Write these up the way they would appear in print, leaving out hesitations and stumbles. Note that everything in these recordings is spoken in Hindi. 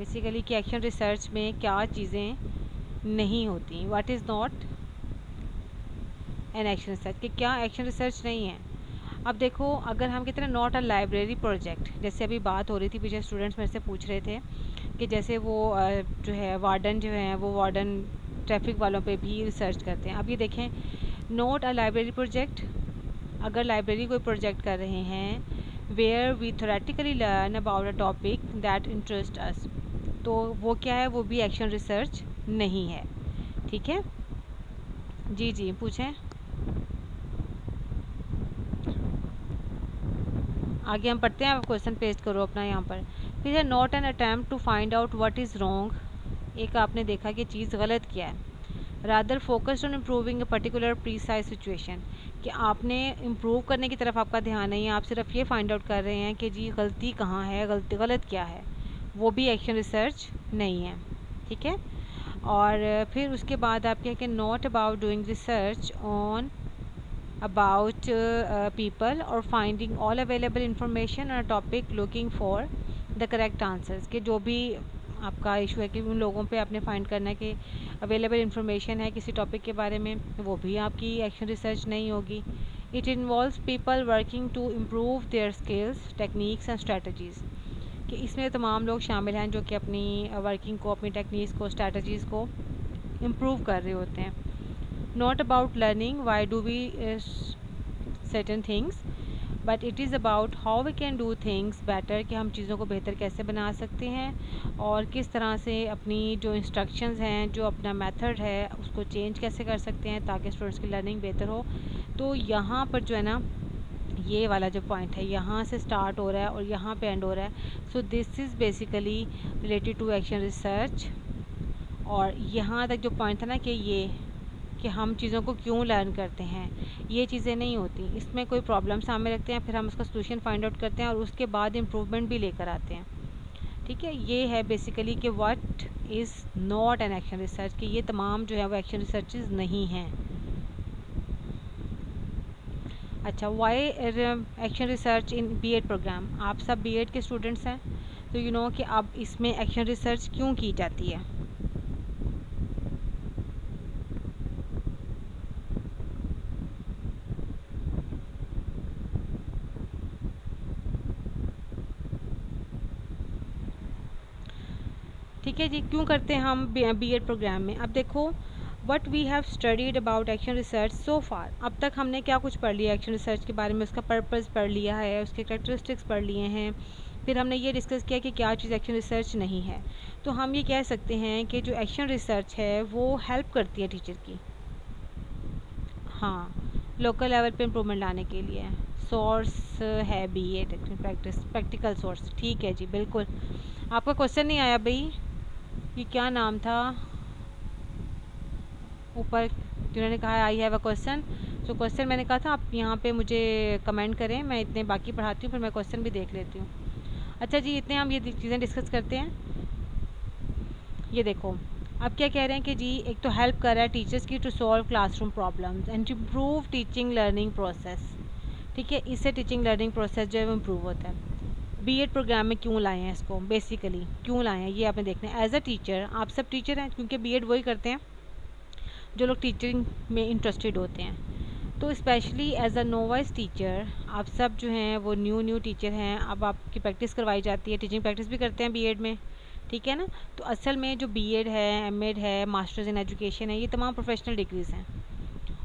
बेसिकली कि एक्शन रिसर्च में क्या चीज़ें नहीं होती, what is not an action research, कि क्या एक्शन रिसर्च नहीं है। अब देखो, अगर हम कहते हैं नॉट अ लाइब्रेरी प्रोजेक्ट, जैसे अभी बात हो रही थी, पीछे स्टूडेंट्स मेरे से पूछ रहे थे कि जैसे वो जो है वार्डन जो है वो वार्डन ट्रैफिक वालों पे भी रिसर्च करते हैं। अब ये देखें, नॉट अ लाइब्रेरी प्रोजेक्ट, अगर लाइब्रेरी कोई प्रोजेक्ट कर रहे हैं where we theoretically learn about a topic that interest us, तो वो क्या है, वो भी एक्शन रिसर्च नहीं है। ठीक है जी, जी पूछें, आगे हम पढ़ते हैं। आप क्वेश्चन पेस्ट करो अपना यहाँ पर। फिर है not an attempt to find out what is wrong, एक आपने देखा कि चीज़ गलत क्या है। Rather focused on improving a particular precise situation, कि आपने इम्प्रूव करने की तरफ आपका ध्यान नहीं है, आप सिर्फ ये फाइंड आउट कर रहे हैं कि जी गलती कहाँ है, गलत क्या है, वो भी एक्शन रिसर्च नहीं है। ठीक है, और फिर उसके बाद आप क्या कि not about doing research on about people or finding all available information on a topic looking for the correct answers, कि जो भी आपका इशू है कि उन लोगों पे आपने फाइंड करना है कि अवेलेबल इंफॉर्मेशन है किसी टॉपिक के बारे में, वो भी आपकी एक्शन रिसर्च नहीं होगी। It involves people working to improve their skills techniques and strategies, कि इसमें तमाम लोग शामिल हैं जो कि अपनी वर्किंग को, अपनी टेक्निक्स को, स्ट्रेटजीज़ को इम्प्रूव कर रहे होते हैं। Not about learning why do we certain things, but it is about how we can do things better, कि हम चीज़ों को बेहतर कैसे बना सकते हैं और किस तरह से अपनी जो इंस्ट्रक्शंस हैं, जो अपना मेथड है उसको चेंज कैसे कर सकते हैं ताकि स्टूडेंट्स की लर्निंग बेहतर हो। तो यहाँ पर जो है ना, ये वाला जो पॉइंट है यहाँ से स्टार्ट हो रहा है और यहाँ पे एंड हो रहा है। So this is basically related to action research. और यहाँ तक जो पॉइंट था ना कि ये कि हम चीज़ों को क्यों लर्न करते हैं, ये चीज़ें नहीं होती। इसमें कोई प्रॉब्लम सामने रखते हैं, फिर हम उसका सोल्यूशन फाइंड आउट करते हैं और उसके बाद इम्प्रूवमेंट भी लेकर आते हैं। ठीक है, ये है बेसिकली कि what is not an action research, कि ये तमाम जो है वो एक्शन रिसर्चेज नहीं हैं। अच्छा, why action research in BEd programme, आप सब बीएड के स्टूडेंट्स हैं तो यू नो कि अब इसमें एक्शन रिसर्च क्यों की जाती है। ठीक है जी, क्यों करते हैं हम बीएड प्रोग्राम में। अब देखो, what we have studied about action research so far, अब तक हमने क्या कुछ पढ़ लिया एक्शन रिसर्च के बारे में, उसका पर्पस पढ़ लिया है, उसके कैरेक्टरिस्टिक्स पढ़ लिए हैं, फिर हमने ये डिस्कस किया कि क्या चीज़ एक्शन रिसर्च नहीं है। तो हम ये कह सकते हैं कि जो एक्शन रिसर्च है वो हेल्प करती है टीचर की, हाँ, लोकल लेवल पे इम्प्रूवमेंट लाने के लिए। सोर्स है बीएड प्रैक्टिकल सोर्स। ठीक है जी, बिल्कुल। आपका क्वेश्चन नहीं आया भाई, ये क्या नाम था ऊपर जिन्होंने कहा आई हैव अ क्वेश्चन। तो क्वेश्चन मैंने कहा था आप यहाँ पे मुझे कमेंट करें, मैं इतने बाकी पढ़ाती हूँ, फिर मैं क्वेश्चन भी देख लेती हूँ। अच्छा जी, इतने हम ये चीज़ें डिस्कस करते हैं। ये देखो, अब क्या कह रहे हैं कि जी एक तो हेल्प कर रहा है टीचर्स की to solve classroom problems and to improve teaching learning process. ठीक है, इससे टीचिंग लर्निंग प्रोसेस जो है वो इम्प्रूव होता है। बीएड प्रोग्राम में क्यों लाए हैं इसको, बेसिकली क्यों लाए हैं ये आपने देखना है। एज अ टीचर, आप सब टीचर हैं क्योंकि बीएड वही करते हैं जो लोग टीचिंग में इंटरेस्टेड होते हैं। तो specially as a novice teacher, आप सब जो हैं वो न्यू टीचर हैं, अब आपकी प्रैक्टिस करवाई जाती है, टीचिंग प्रैक्टिस भी करते हैं बीएड में। ठीक है ना, तो असल में जो बीएड है, एमएड है, मास्टर्स इन एजुकेशन है, ये तमाम प्रोफेशनल डिग्रीज़ हैं।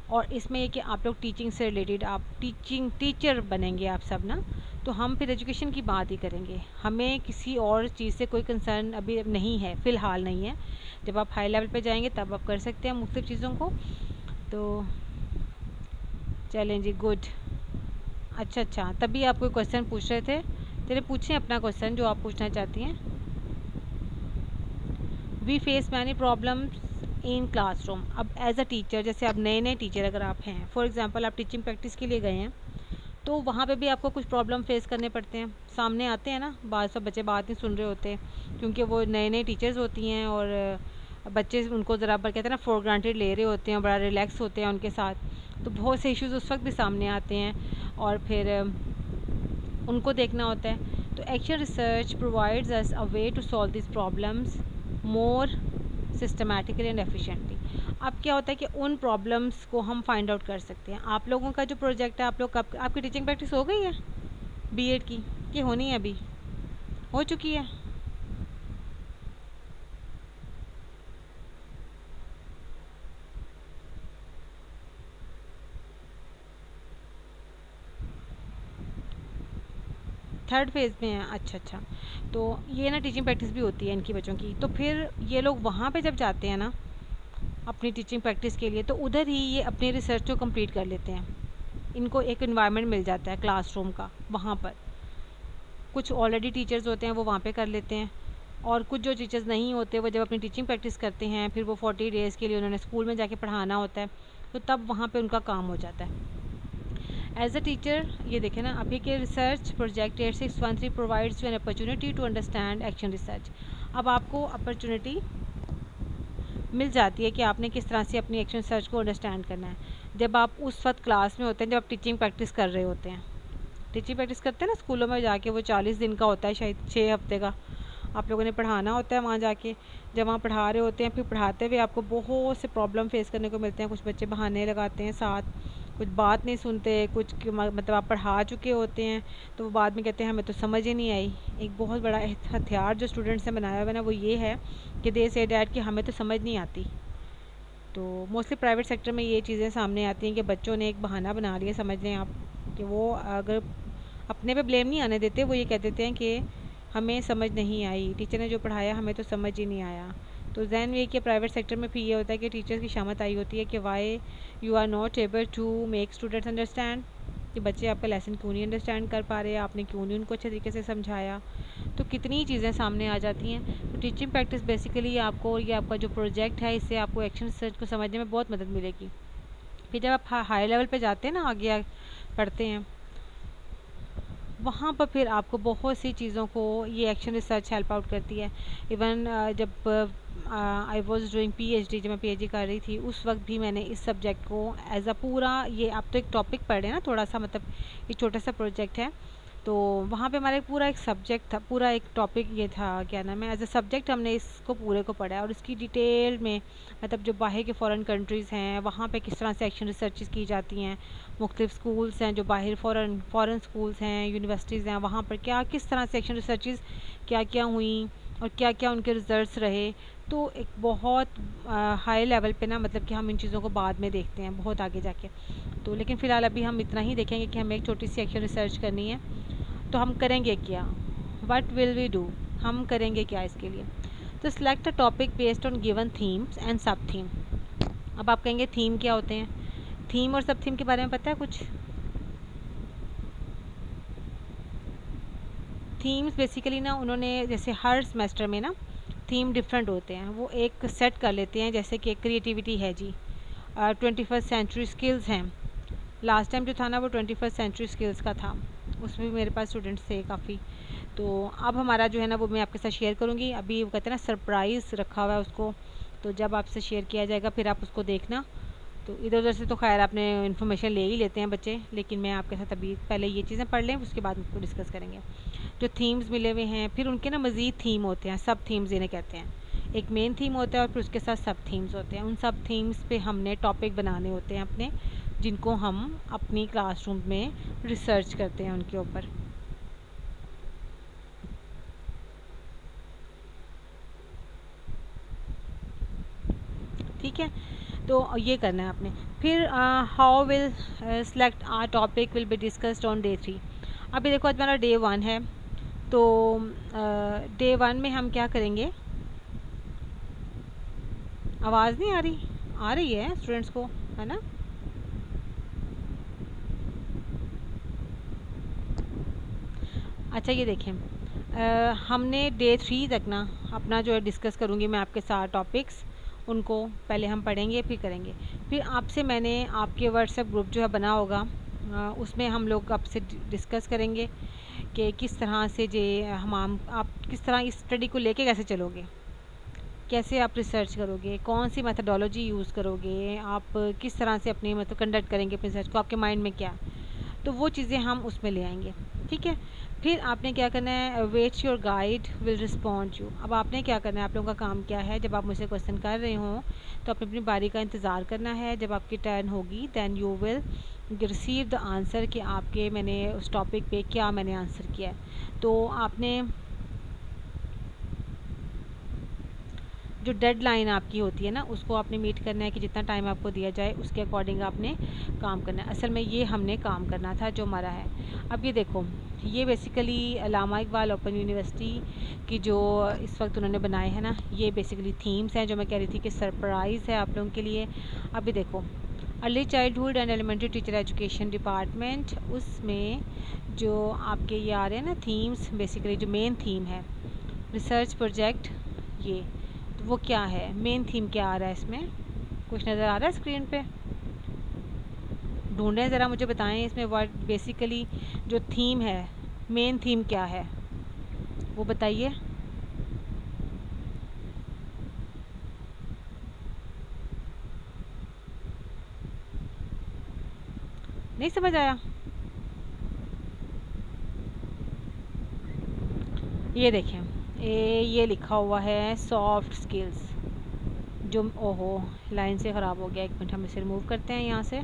और इसमें ये कि आप लोग टीचिंग से रिलेटेड, आप टीचर बनेंगे आप सब ना, तो हम फिर एजुकेशन की बात ही करेंगे, हमें किसी और चीज़ से कोई कंसर्न अभी नहीं है, फ़िलहाल नहीं है। जब आप हाई लेवल पे जाएंगे तब आप कर सकते हैं मुख्तलिफ़ चीज़ों को। तो चलें जी, गुड। अच्छा, तभी आप कोई क्वेश्चन पूछ रहे थे, चलिए पूछें अपना क्वेश्चन जो आप पूछना चाहती हैं। We face many problems in classroom, अब एज अ टीचर, जैसे आप नए टीचर अगर आप हैं, फॉर एग्जांपल आप टीचिंग प्रैक्टिस के लिए गए हैं, तो वहाँ पे भी आपको कुछ प्रॉब्लम फेस करने पड़ते हैं, सामने आते हैं ना, बाद सब बच्चे बात नहीं सुन रहे होते क्योंकि वो नए टीचर्स होती हैं और बच्चे उनको ज़रा पर कहते हैं ना फॉर ग्रांटेड ले रहे होते हैं, बड़ा रिलैक्स होते हैं उनके साथ, तो बहुत से इश्यूज़ उस वक्त भी सामने आते हैं और फिर उनको देखना होता है। तो action research provides us a way to solve this problems more systematically and efficiently. अब क्या होता है कि उन प्रॉब्लम्स को हम फाइंड आउट कर सकते हैं। आप लोगों का जो प्रोजेक्ट है, आप लोग कब आपकी टीचिंग प्रैक्टिस हो गई है बीएड की, कि होनी है, अभी हो चुकी है? थर्ड फेज़ में है, अच्छा अच्छा। तो ये ना टीचिंग प्रैक्टिस भी होती है इनकी बच्चों की, तो फिर ये लोग वहाँ पे जब जाते हैं ना अपनी टीचिंग प्रैक्टिस के लिए, तो उधर ही ये अपनी रिसर्च को कंप्लीट कर लेते हैं। इनको एक इन्वायरमेंट मिल जाता है क्लासरूम का, वहाँ पर कुछ ऑलरेडी टीचर्स होते हैं वो वहाँ पे कर लेते हैं, और कुछ जो टीचर्स नहीं होते वो जब अपनी टीचिंग प्रैक्टिस करते हैं, फिर वो 40 डेज़ के लिए उन्होंने स्कूल में जाके पढ़ाना होता है, तो तब वहाँ पे उनका काम हो जाता है एज अ टीचर। ये देखें ना, अभी के research project 8613 provides you an opportunity to understand action research. अब आपको अपॉर्चुनिटी मिल जाती है कि आपने किस तरह से अपनी एक्शन रिसर्च को अंडरस्टैंड करना है, जब आप उस वक्त क्लास में होते हैं, जब आप टीचिंग प्रैक्टिस कर रहे होते हैं। टीचिंग प्रैक्टिस करते हैं ना स्कूलों में जाके, वो 40 दिन का होता है, शायद 6 हफ्ते का आप लोगों ने पढ़ाना होता है वहाँ जाके। जब वहाँ पढ़ा रहे होते हैं, फिर पढ़ाते हुए आपको बहुत से प्रॉब्लम फेस करने को मिलते हैं। कुछ बच्चे बहाने लगाते हैं साथ, कुछ बात नहीं सुनते, कुछ मतलब आप पढ़ा चुके होते हैं तो वो बाद में कहते हैं हमें तो समझ ही नहीं आई। एक बहुत बड़ा हथियार जो स्टूडेंट्स ने बनाया हुआ है ना, वो ये है कि दे से डैट कि हमें तो समझ नहीं आती। तो मोस्टली प्राइवेट सेक्टर में ये चीज़ें सामने आती हैं कि बच्चों ने एक बहाना बना लिया, समझ लें आप, कि वो अगर अपने पे ब्लेम नहीं आने देते, वो ये कह देते हैं कि हमें समझ नहीं आई, टीचर ने जो पढ़ाया हमें तो समझ ही नहीं आया। तो दैन ये कि प्राइवेट सेक्टर में भी ये होता है कि टीचर्स की शामत आई होती है कि why you are not able to make students understand, कि बच्चे आपका लेसन क्यों नहीं अंडरस्टैंड कर पा रहे, आपने क्यों नहीं उनको अच्छे तरीके से समझाया। तो कितनी चीज़ें सामने आ जाती हैं। तो टीचिंग प्रैक्टिस बेसिकली आपको, ये आपका जो प्रोजेक्ट है, इससे आपको एक्शन रिसर्च को समझने में बहुत मदद मिलेगी। फिर जब आप हाई लेवल पे जाते हैं ना, आगे पढ़ते हैं, वहाँ पर फिर आपको बहुत सी चीज़ों को ये एक्शन रिसर्च हेल्प आउट करती है। इवन जब आई वॉज डूइंग पीएचडी, जब मैं पीएचडी कर रही थी, उस वक्त भी मैंने इस सब्जेक्ट को एज अ पूरा, ये आप तो एक टॉपिक पढ़ रहे हैं ना थोड़ा सा, मतलब एक छोटा सा प्रोजेक्ट है, तो वहाँ पे हमारा पूरा एक सब्जेक्ट था, पूरा एक टॉपिक ये था, क्या नाम है, एज अ सब्जेक्ट हमने इसको पूरे को पढ़ा है, और इसकी डिटेल में मतलब जो बाहर के फ़ॉरेन कंट्रीज़ हैं वहाँ पे किस तरह से एक्शन रिसर्चेस की जाती हैं, मुख्तलिफ स्कूल्स हैं जो बाहर फ़ॉरेन स्कूल्स हैं, यूनिवर्सिटीज़ हैं, वहाँ पर क्या किस तरह से एक्शन रिसर्चेस क्या क्या हुई और क्या क्या उनके रिज़ल्ट्स रहे। तो एक बहुत हाई लेवल पे ना, मतलब कि हम इन चीज़ों को बाद में देखते हैं बहुत आगे जाके। तो लेकिन फ़िलहाल अभी हम इतना ही देखेंगे कि हमें एक छोटी सी एक्शन रिसर्च करनी है, तो हम करेंगे क्या, वट विल वी डू, हम करेंगे क्या इसके लिए। तो select a topic based on given themes and सब थीम। अब आप कहेंगे थीम क्या होते हैं, थीम और सब थीम के बारे में पता है कुछ? थीम्स बेसिकली ना, उन्होंने जैसे हर सेमेस्टर में ना थीम डिफरेंट होते हैं, वो एक सेट कर लेते हैं। जैसे कि क्रिएटिविटी है जी, 21st सेंचुरी स्किल्स हैं। लास्ट टाइम जो था ना वो 21st सेंचुरी स्किल्स का था, उसमें भी मेरे पास स्टूडेंट्स थे काफ़ी। तो अब हमारा जो है ना वो मैं आपके साथ शेयर करूँगी। अभी वो कहते हैं ना सरप्राइज़ रखा हुआ है उसको, तो जब आपसे शेयर किया जाएगा फिर आप उसको देखना। तो इधर उधर से तो खैर आपने इन्फॉर्मेशन ले ही लेते हैं बच्चे, लेकिन मैं आपके साथ अभी पहले ये चीज़ें पढ़ लें, उसके बाद उसको डिस्कस करेंगे। जो थीम्स मिले हुए हैं, फिर उनके ना मज़ीद थीम होते हैं, सब थीम्स इन्हें कहते हैं। एक मेन थीम होता है और फिर उसके साथ सब थीम्स होते हैं। उन सब थीम्स पे हमने टॉपिक बनाने होते हैं अपने, जिनको हम अपनी क्लासरूम में रिसर्च करते हैं उनके ऊपर। ठीक है, तो ये करना है आपने। फिर how will select our topic will be discussed on day 3। अभी देखो आज हमारा डे 1 है, तो डे 1 में हम क्या करेंगे, आवाज़ नहीं आ रही है स्टूडेंट्स को, है ना? अच्छा ये देखें, हमने डे 3 तक ना अपना जो है डिस्कस करूँगी मैं आपके साथ टॉपिक्स, उनको पहले हम पढ़ेंगे फिर करेंगे। फिर आपसे मैंने आपके व्हाट्सएप ग्रुप जो है बना होगा, उसमें हम लोग आपसे डिस्कस करेंगे कि किस तरह से जे हम आप किस तरह इस स्टडी को लेके कैसे चलोगे, कैसे आप रिसर्च करोगे, कौन सी मेथडोलॉजी यूज़ करोगे, आप किस तरह से अपनी मतलब कंडक्ट करेंगे अपनी रिसर्च को, आपके माइंड में क्या, तो वो चीज़ें हम उसमें ले आएंगे। ठीक है। फिर आपने क्या करना है, wait your guide will respond you. अब आपने क्या करना है, आप लोगों का काम क्या है, जब आप मुझसे क्वेश्चन कर रहे हो तो अपनी अपनी बारी का इंतज़ार करना है। जब आपकी टर्न होगी then you will receive the answer कि आपके मैंने उस टॉपिक पे क्या मैंने आंसर किया है। तो आपने जो डेडलाइन आपकी होती है ना, उसको आपने मीट करना है कि जितना टाइम आपको दिया जाए उसके अकॉर्डिंग आपने काम करना है। असल में ये हमने काम करना था जो हमारा है। अब ये देखो, ये बेसिकली अल्लामा इकबाल ओपन यूनिवर्सिटी की जो इस वक्त उन्होंने बनाए हैं ना, ये बेसिकली थीम्स हैं जो मैं कह रही थी कि सरप्राइज़ है आप लोगों के लिए। अभी देखो, early childhood and elementary teacher education department, उसमें जो आपके ये आ रहे हैं ना थीम्स, बेसिकली जो मेन थीम है रिसर्च प्रोजेक्ट, ये तो वो क्या है, मेन थीम क्या आ रहा है इसमें, कुछ नज़र आ रहा है स्क्रीन पे? ढूंढें ज़रा, मुझे बताएं इसमें वर्ड बेसिकली जो थीम है, मेन थीम क्या है वो बताइए। नहीं समझ आया? ये देखें, ये लिखा हुआ है सॉफ्ट स्किल्स। जो ओहो, लाइन से ख़राब हो गया, एक मिनट हम इसे रिमूव करते हैं यहाँ से।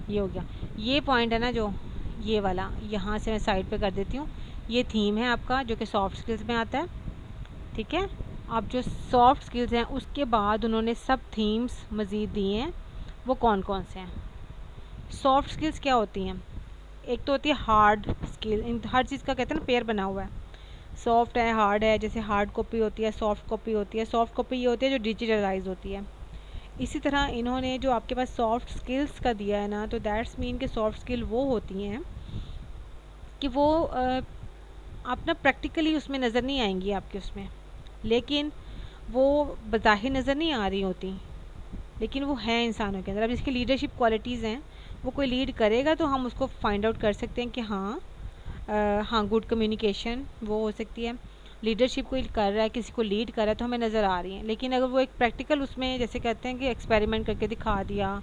ये हो गया, ये पॉइंट है ना जो ये वाला, यहाँ से मैं साइड पे कर देती हूँ। ये थीम है आपका जो कि सॉफ्ट स्किल्स में आता है, ठीक है। अब जो सॉफ्ट स्किल्स हैं उसके बाद उन्होंने सब थीम्स मज़ीद दिए हैं, वो कौन कौन से हैं। सॉफ्ट स्किल्स क्या होती हैं, एक तो होती है हार्ड स्किल, इन हर चीज़ का कहते हैं ना पेयर बना हुआ है, सॉफ्ट है हार्ड है। जैसे हार्ड कॉपी होती है, सॉफ्ट कॉपी होती है। सॉफ्ट कॉपी ये होती है जो डिजिटलाइज होती है। इसी तरह इन्होंने जो आपके पास सॉफ्ट स्किल्स का दिया है ना, तो दैट्स मीन कि सॉफ्ट स्किल वो होती हैं कि वो आप ना प्रैक्टिकली उसमें नज़र नहीं आएंगी आपके उसमें, लेकिन वो बज़ाहिर नज़र नहीं आ रही होती, लेकिन वो हैं इंसानों के अंदर। अब जिसकी लीडरशिप क्वालिटीज़ हैं, वो कोई लीड करेगा तो हम उसको फाइंड आउट कर सकते हैं कि हाँ हाँ गुड कम्युनिकेशन वो हो सकती है, लीडरशिप कोई कर रहा है, किसी को लीड कर रहा है तो हमें नज़र आ रही है। लेकिन अगर वो एक प्रैक्टिकल उसमें जैसे कहते हैं कि एक्सपेरिमेंट करके दिखा दिया,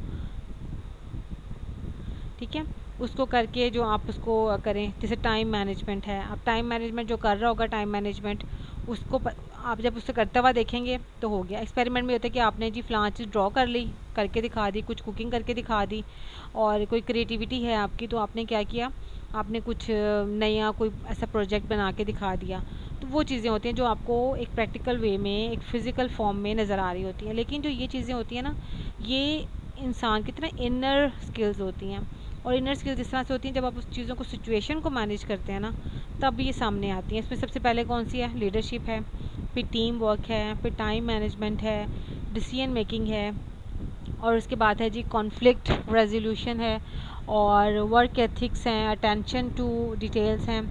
ठीक है, उसको करके जो आप उसको करें, जैसे टाइम मैनेजमेंट है, अब टाइम मैनेजमेंट जो कर रहा होगा टाइम मैनेजमेंट, उसको आप जब उससे करते हुआ देखेंगे तो हो गया। एक्सपेरिमेंट में होता है कि आपने जी फ़लाँ चीज़ ड्रॉ कर ली, करके दिखा दी, कुछ कुकिंग करके दिखा दी, और कोई क्रिएटिविटी है आपकी तो आपने क्या किया, आपने कुछ नया कोई ऐसा प्रोजेक्ट बना के दिखा दिया। तो वो चीज़ें होती हैं जो आपको एक प्रैक्टिकल वे में, एक फ़िज़िकल फॉर्म में नज़र आ रही होती हैं। लेकिन जो ये चीज़ें होती हैं ना, ये इंसान की तरह इनर स्किल्स होती हैं। और इनर स्किल्स जिस तरह से होती हैं, जब आप उस चीज़ों को, सिचुएशन को मैनेज करते हैं ना, तब ये सामने आती हैं। इसमें सबसे पहले कौन सी है, लीडरशिप है, फिर टीम वर्क है, फिर टाइम मैनेजमेंट है, डिसीजन मेकिंग है, और उसके बाद है जी कॉन्फ्लिक्ट रेजोल्यूशन है, और वर्क एथिक्स हैं, अटेंशन टू डिटेल्स हैं,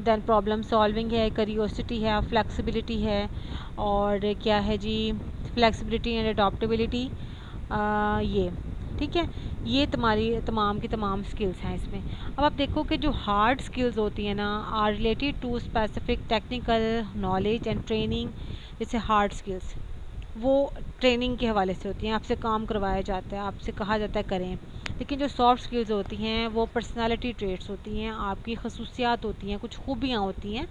देन प्रॉब्लम सॉल्विंग है, क्यूरियोसिटी है, फ्लेक्सिबिलिटी है, और क्या है जी फ्लेक्सिबिलिटी एंड अडॉप्टेबिलिटी, ये ठीक है। ये तुम्हारी तमाम की तमाम स्किल्स हैं इसमें। अब आप देखो कि जो हार्ड स्किल्स होती हैं ना, are related to specific technical knowledge and training. जैसे हार्ड स्किल्स वो ट्रेनिंग के हवाले से होती हैं, आपसे काम करवाया जाता है, आपसे कहा जाता है करें। लेकिन जो सॉफ्ट स्किल्स होती हैं वो पर्सनालिटी ट्रेट्स होती हैं, आपकी खसूसियात होती हैं, कुछ खूबियाँ होती हैं।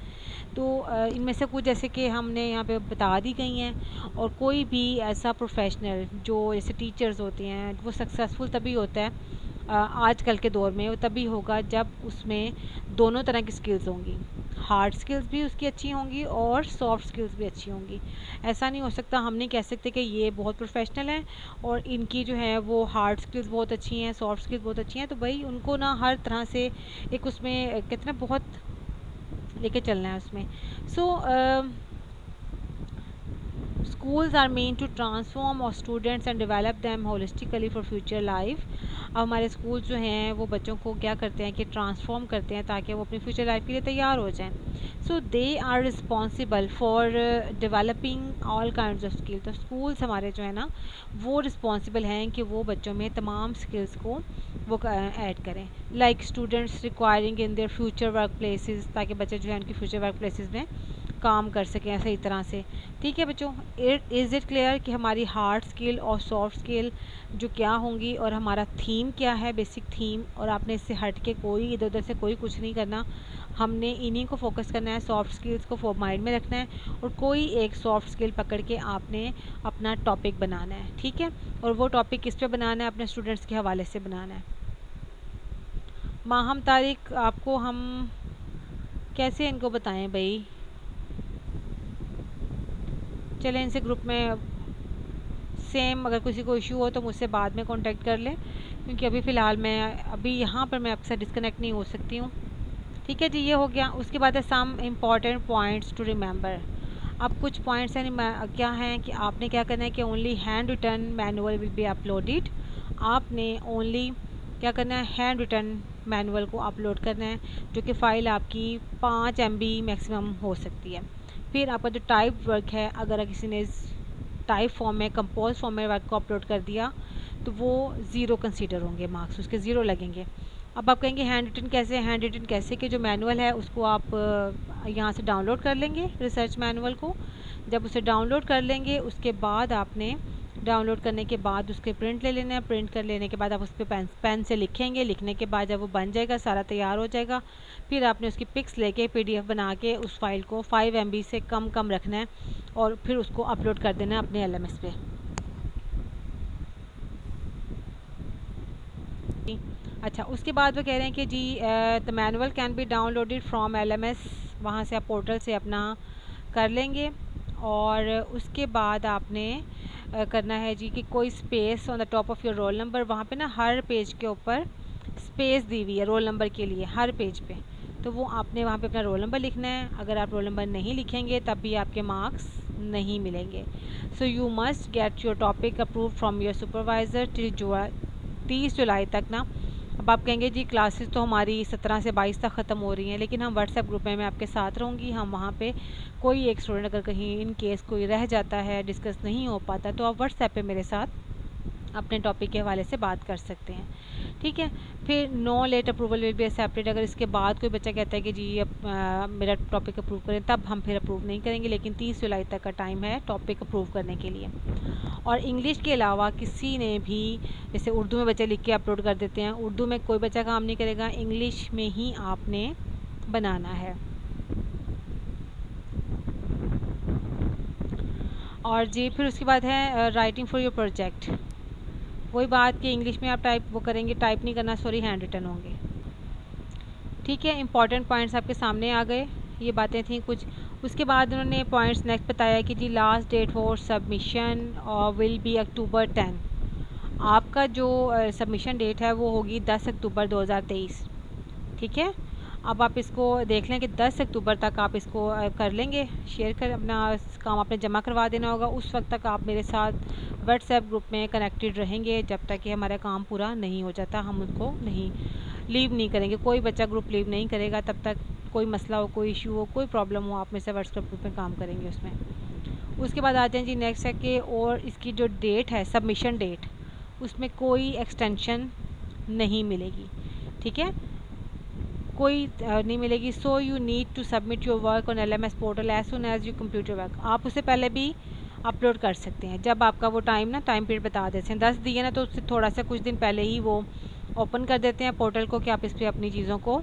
तो इनमें से कुछ जैसे कि हमने यहाँ पे बता दी गई हैं। और कोई भी ऐसा प्रोफेशनल जो जैसे टीचर्स होते हैं, वो सक्सेसफुल तभी होता है आजकल के दौर में, वो तभी होगा जब उसमें दोनों तरह की स्किल्स होंगी, हार्ड स्किल्स भी उसकी अच्छी होंगी और सॉफ्ट स्किल्स भी अच्छी होंगी। ऐसा नहीं हो सकता, हम नहीं कह सकते कि ये बहुत प्रोफेशनल हैं और इनकी जो है वो हार्ड स्किल्स बहुत अच्छी हैं, सॉफ्ट स्किल्स बहुत अच्छी हैं। तो भाई उनको ना हर तरह से एक उसमें कितना बहुत लेके चलना है उसमें। सो schools are meant to transform our students and develop them holistically for future life। अब हमारे स्कूल जो हैं वो बच्चों को क्या करते हैं कि ट्रांसफॉर्म करते हैं ताकि वो अपनी फ्यूचर लाइफ के लिए तैयार हो जाएं। So they are responsible for developing all kinds of skill. तो स्कूल्स हमारे जो है ना वो रिस्पॉन्सिबल हैं कि वो बच्चों में तमाम स्किल्स को वो ऐड करें, like students requiring in their future work places, ताकि बच्चे जो है उनकी फ्यूचर वर्क प्लेसेस में काम कर सकें सही तरह से। ठीक है बच्चों, इज़ इट क्लियर कि हमारी हार्ड स्किल और सॉफ्ट स्किल जो क्या होंगी और हमारा थीम क्या है, बेसिक थीम, और आपने इससे हट के कोई इधर उधर से कोई कुछ नहीं करना, हमने इन्हीं को फोकस करना है, सॉफ्ट स्किल्स को माइंड में रखना है और कोई एक सॉफ्ट स्किल पकड़ के आपने अपना टॉपिक बनाना है। ठीक है, और वो टॉपिक किस पे बनाना है, अपने स्टूडेंट्स के हवाले से बनाना है। माहम तारीख आपको हम कैसे इनको बताएं भाई, चलें इनसे ग्रुप में सेम, अगर किसी को इशू हो तो मुझसे बाद में कांटेक्ट कर लें, क्योंकि अभी फ़िलहाल मैं अभी यहाँ पर मैं आपसे डिस्कनेक्ट नहीं हो सकती हूँ। ठीक है जी, ये हो गया। उसके बाद है some important points to remember. अब कुछ पॉइंट्स हैं क्या हैं कि आपने क्या करना है कि only hand written manual will be uploaded. आपने ओनली क्या करना है, हैंड रिटन मैनुअल को अपलोड करना है, जो कि फ़ाइल आपकी 5 MB मैक्सिमम हो सकती है। फिर आपका जो टाइप वर्क है, अगर किसी ने टाइप फॉर्म में, कंपोज फॉर्म में वर्क को अपलोड कर दिया तो वो 0 कंसीडर होंगे, मार्क्स उसके 0 लगेंगे। अब आप कहेंगे हैंड रिटन कैसे, हैंड रिटन कैसे कि जो मैनुअल है उसको आप यहाँ से डाउनलोड कर लेंगे, रिसर्च मैनुअल को। जब उसे डाउनलोड कर लेंगे उसके बाद आपने डाउनलोड करने के बाद उसके प्रिंट ले लेना है। प्रिंट कर लेने के बाद आप उस पर पेन से लिखेंगे। लिखने के बाद जब वो बन जाएगा, सारा तैयार हो जाएगा, फिर आपने उसकी पिक्स लेके PDF बना के उस फाइल को 5 MB से कम रखना है और फिर उसको अपलोड कर देना है अपने LMS पे। अच्छा, उसके बाद वो कह रहे हैं कि जी the manual can be downloaded from LMS, वहाँ से आप पोर्टल से अपना कर लेंगे। और उसके बाद आपने करना है जी कि कोई space on the top of your roll number, वहाँ पे ना हर पेज के ऊपर स्पेस दी हुई है रोल नंबर के लिए, हर पेज पे, तो वो आपने वहाँ पे अपना रोल नंबर लिखना है। अगर आप रोल नंबर नहीं लिखेंगे तब भी आपके मार्क्स नहीं मिलेंगे। So you must get your topic approve from your supervisor till 30 जुलाई तक ना। अब आप कहेंगे जी क्लासेस तो हमारी 17 से 22 तक ख़त्म हो रही हैं, लेकिन हम व्हाट्सएप ग्रुप में मैं आपके साथ रहूँगी। हम वहाँ पे कोई एक स्टूडेंट अगर कहीं इन केस कोई रह जाता है, डिस्कस नहीं हो पाता, तो आप व्हाट्सएप पे मेरे साथ अपने टॉपिक के हवाले से बात कर सकते हैं। ठीक है, फिर no late approval will be accepted. अगर इसके बाद कोई बच्चा कहता है कि जी अब मेरा टॉपिक अप्रूव करें, तब हम फिर अप्रूव नहीं करेंगे, लेकिन 30 जुलाई तक का टाइम है टॉपिक अप्रूव करने के लिए। और इंग्लिश के अलावा किसी ने भी, जैसे उर्दू में बच्चे लिख के अपलोड कर देते हैं, उर्दू में कोई बच्चा काम नहीं करेगा, इंग्लिश में ही आपने बनाना है। और जी फिर उसके बाद है राइटिंग फॉर योर प्रोजेक्ट। वही बात कि इंग्लिश में आप वो करेंगे, टाइप नहीं करना, सॉरी, हैंड रिटन होंगे। ठीक है, इंपॉर्टेंट पॉइंट्स आपके सामने आ गए, ये बातें थी कुछ। उसके बाद उन्होंने पॉइंट्स नेक्स्ट बताया कि जी last date for submission will be October 10। आपका जो सबमिशन डेट है वो होगी 10 अक्टूबर 2023। ठीक है, अब आप इसको देख लें कि 10 अक्टूबर तक आप इसको कर लेंगे, शेयर कर अपना काम आपने जमा करवा देना होगा। उस वक्त तक आप मेरे साथ व्हाट्सएप ग्रुप में कनेक्टेड रहेंगे जब तक कि हमारा काम पूरा नहीं हो जाता। हम उसको नहीं लीव नहीं करेंगे, कोई बच्चा ग्रुप लीव नहीं करेगा तब तक। कोई मसला हो, कोई इशू हो, कोई प्रॉब्लम हो, आप मेरे से व्हाट्सएप ग्रुप में काम करेंगे उसमें। उसके बाद आते हैं जी नेक्स्ट है कि और इसकी जो डेट है सबमिशन डेट, उसमें कोई एक्सटेंशन नहीं मिलेगी। ठीक है, कोई नहीं मिलेगी। So you need to submit your work on LMS portal as soon as you complete your work. आप उससे पहले भी अपलोड कर सकते हैं, जब आपका वो टाइम पीरियड बता देते हैं 10 दिए ना, तो उससे थोड़ा सा कुछ दिन पहले ही वो ओपन कर देते हैं पोर्टल को कि आप इस पर अपनी चीज़ों को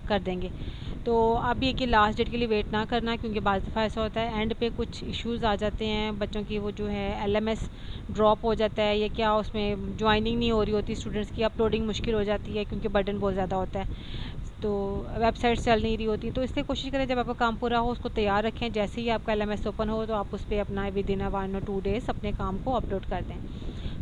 कर देंगे। तो आप ये कि लास्ट डेट के लिए वेट ना करना, क्योंकि बाज़ दफ़ा ऐसा होता है एंड पे कुछ इश्यूज़ आ जाते हैं, बच्चों की वो जो है LMS ड्रॉप हो जाता है, या क्या उसमें ज्वाइनिंग नहीं हो रही होती स्टूडेंट्स की, अपलोडिंग मुश्किल हो जाती है क्योंकि बर्डन बहुत ज़्यादा होता है, तो वेबसाइट चल नहीं रही होती। तो इसलिए कोशिश करें जब आपका काम पूरा हो उसको तैयार रखें, जैसे ही आपका LMS ओपन हो तो आप उस पर अपना विदिन 1 और 2 डेज़ अपने काम को अपलोड कर दें।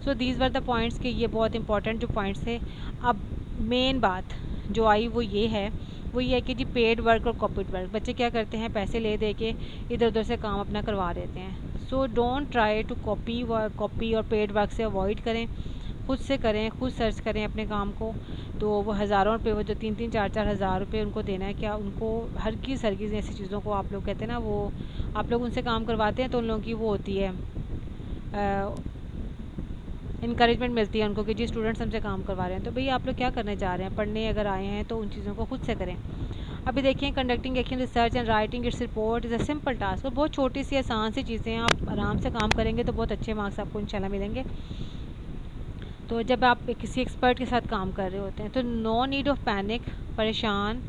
So these were the points के ये बहुत इंपॉर्टेंट जो पॉइंट्स थे। अब मेन बात जो आई वो ये है कि जी पेड वर्क और कॉपीड वर्क, बच्चे क्या करते हैं, पैसे ले दे के इधर उधर से काम अपना करवा देते हैं। So don't try to copy और पेड वर्क से अवॉइड करें, खुद से करें, खुद सर्च करें अपने काम को। तो वो हज़ारों रुपये, वो जो 3-3, 4-4 हज़ार रुपये उनको देना है क्या, उनको हरगिज़ ऐसी चीज़ों को आप लोग कहते हैं ना, वो आप लोग उनसे काम करवाते हैं तो उन लोगों की वो होती है इनकरेजमेंट मिलती है उनको कि जी स्टूडेंट्स हमसे काम करवा रहे हैं। तो भई आप लोग क्या करने जा रहे हैं, पढ़ने अगर आए हैं तो उन चीज़ों को खुद से करें। अभी देखिए, conducting action research and writing its report is a simple task. बहुत छोटी सी आसान सी चीज़ें हैं, आप आराम से काम करेंगे तो बहुत अच्छे मार्क्स आपको इंशाल्लाह मिलेंगे। तो जब आप किसी एक्सपर्ट के साथ काम कर रहे होते हैं तो नो नीड ऑफ पैनिक, परेशान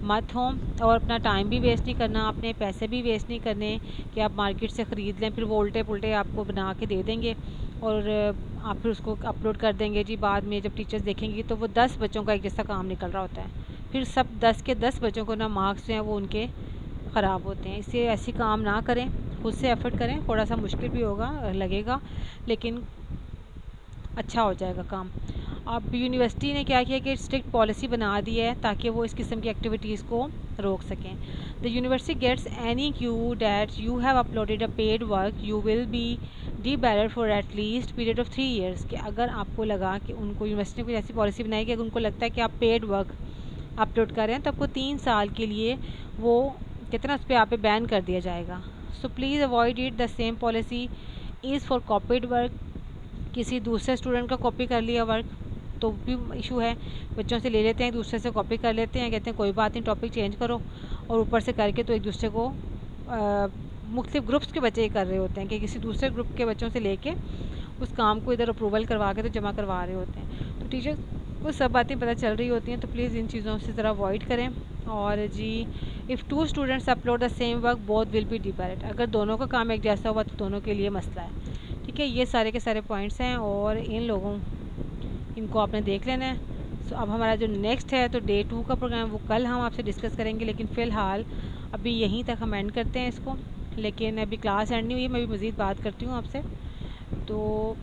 मत हों, और अपना टाइम भी वेस्ट नहीं करना, अपने पैसे भी वेस्ट नहीं करने कि आप मार्केट से ख़रीद लें, फिर वो उल्टे पुल्टे आपको बना के दे देंगे और आप फिर उसको अपलोड कर देंगे जी। बाद में जब टीचर्स देखेंगी तो वो 10 बच्चों का एक जैसा काम निकल रहा होता है, फिर सब 10 के 10 बच्चों को ना मार्क्स जो हैं वो उनके ख़राब होते हैं। इससे ऐसी काम ना करें, खुद से एफर्ट करें, थोड़ा सा मुश्किल भी होगा, लगेगा, लेकिन अच्छा हो जाएगा काम। अब यूनिवर्सिटी ने क्या किया कि स्ट्रिक्ट पॉलिसी बना दी है ताकि वो इस किस्म की एक्टिविटीज़ को रोक सकें। The university gets any cue that you have uploaded a paid work you will be debarred for at least period of 3 years. कि अगर आपको लगा कि उनको, यूनिवर्सिटी ने कोई ऐसी पॉलिसी बनाई कि अगर उनको लगता है कि आप पेड वर्क अपलोड कर रहे हैं तो आपको 3 साल के लिए वो कितना उस पर आप पे बैन कर दिया जाएगा। So please avoid it. The same policy is for copied work. किसी दूसरे स्टूडेंट का कॉपी कर लिया वर्क तो भी इशू है, बच्चों से ले लेते हैं, दूसरे से कॉपी कर लेते हैं, कहते हैं कोई बात नहीं, टॉपिक चेंज करो, और ऊपर से करके तो एक दूसरे को मुख्तलिफ ग्रुप्स के बच्चे कर रहे होते हैं कि किसी दूसरे ग्रुप के बच्चों से लेके उस काम को इधर अप्रूवल करवा के तो जमा करवा रहे होते हैं। तो टीचर्स को सब बातें पता चल रही होती हैं, तो प्लीज़ इन चीज़ों से ज़रा अवॉइड करें। और जी, if 2 students upload the same work both will be debarred. अगर दोनों का काम एक जैसा हुआ तो दोनों के लिए मसला है। ठीक है, ये सारे के सारे पॉइंट्स हैं और इनको आपने देख लेना है। सो अब हमारा जो नेक्स्ट है तो डे 2 का प्रोग्राम वो कल हम आपसे डिस्कस करेंगे, लेकिन फ़िलहाल अभी यहीं तक हम एंड करते हैं इसको। लेकिन अभी क्लास एंड नहीं हुई है, मैं भी मज़ीद बात करती हूँ आपसे। तो